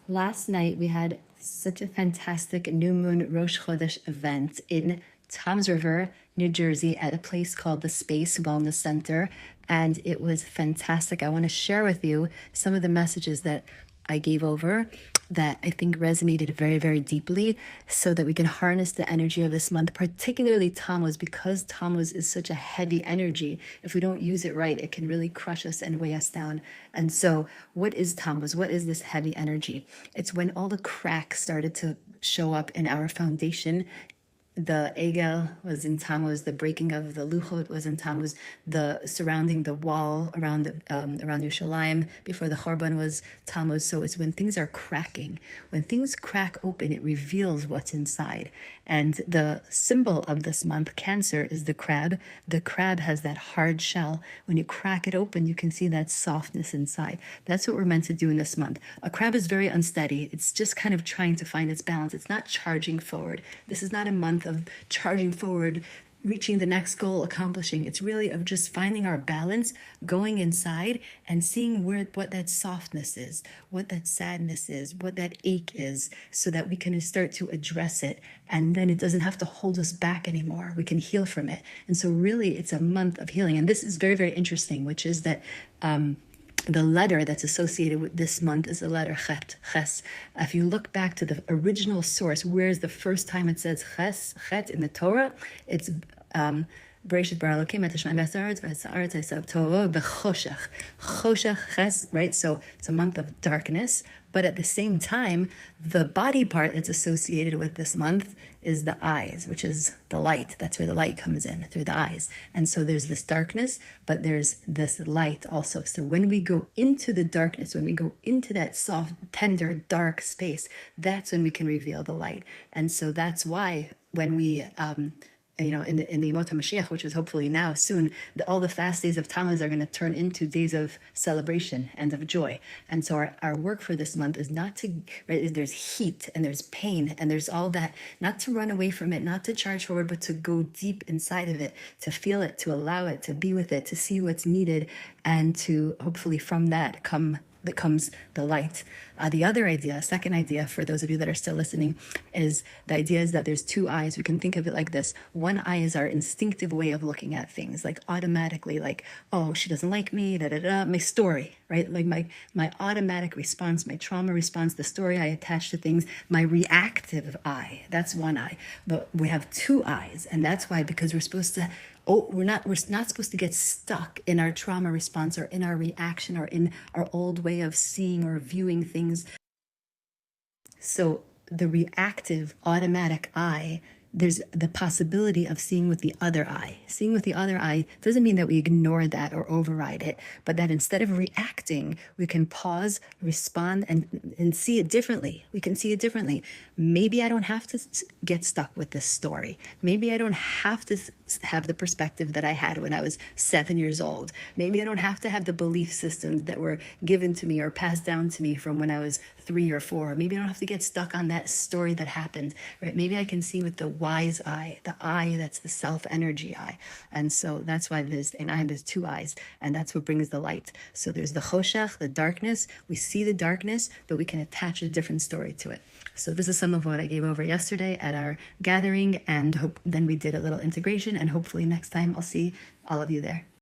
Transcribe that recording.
Last night we had such a fantastic new moon Rosh Chodesh event in Tom's River, New Jersey, at a place called the Space Wellness Center. And it was fantastic. I want to share with you some of the messages that I gave over that I think resonated very, very deeply so that we can harness the energy of this month, particularly Tammuz, because Tammuz is such a heavy energy. If we don't use it right, it can really crush us and weigh us down. And so, what is Tammuz? What is this heavy energy? It's when all the cracks started to show up in our foundation. The Egel was in Tammuz. The breaking of the Luchot was in Tammuz. The surrounding the wall around Yerushalayim before the Chorban was Tammuz. So it's when things are cracking. When things crack open, it reveals what's inside. And the symbol of this month, Cancer, is the crab. The crab has that hard shell. When you crack it open, you can see that softness inside. That's what we're meant to do in this month. A crab is very unsteady. It's just kind of trying to find its balance. It's not charging forward. This is not a month of charging forward, reaching the next goal, accomplishing. It's really of just finding our balance, going inside and seeing what that softness is, what that sadness is, what that ache is, so that we can start to address it. And then it doesn't have to hold us back anymore. We can heal from it. And so really it's a month of healing. And this is very, very interesting, which is that the letter that's associated with this month is the letter Chet, Ches. If you look back to the original source, where's the first time it says Ches, Chet in the Torah? It's Bereshit bara Elokim et hashamayim v'ha'aretz v'ha'aretz v'ha'aretz Torah b'choshech. Choshech, Ches, right? So it's a month of darkness. But at the same time, the body part that's associated with this month is the eyes, which is the light. That's where the light comes in, through the eyes. And so there's this darkness, but there's this light also. So when we go into the darkness, when we go into that soft, tender, dark space, that's when we can reveal the light. And so that's why when we in the Yemot HaMashiach, which is hopefully now soon, all the fast days of Tammuz are going to turn into days of celebration and of joy. And so our work for this month is not to, right, there's heat and there's pain and there's all that, not to run away from it, not to charge forward, but to go deep inside of it, to feel it, to allow it, to be with it, to see what's needed, and to hopefully from that comes the light. The other idea, second idea, for those of you that are still listening, is the idea is that there's two eyes. We can think of it like this. One eye is our instinctive way of looking at things, like automatically, like, oh, she doesn't like me, da da da, my story, right? Like my automatic response, my trauma response, the story I attach to things, my reactive eye. That's one eye. But we have two eyes, and that's why, because we're supposed to we're not supposed to get stuck in our trauma response or in our reaction or in our old way of seeing or viewing things. So the reactive automatic eye, there's the possibility of seeing with the other eye. Seeing with the other eye doesn't mean that we ignore that or override it, but that instead of reacting, we can pause, respond, and see it differently. We can see it differently. Maybe I don't have to get stuck with this story. Maybe I don't have to have the perspective that I had when I was 7 years old. Maybe I don't have to have the belief systems that were given to me or passed down to me from when I was 3 or 4. Maybe I don't have to get stuck on that story that happened, right? Maybe I can see with the wise eye, the eye that's the self-energy eye. And so that's why there's two eyes, and that's what brings the light. So there's the choshech, the darkness. We see the darkness, but we can attach a different story to it. So this is some of what I gave over yesterday at our gathering, and then we did a little integration, and hopefully next time I'll see all of you there.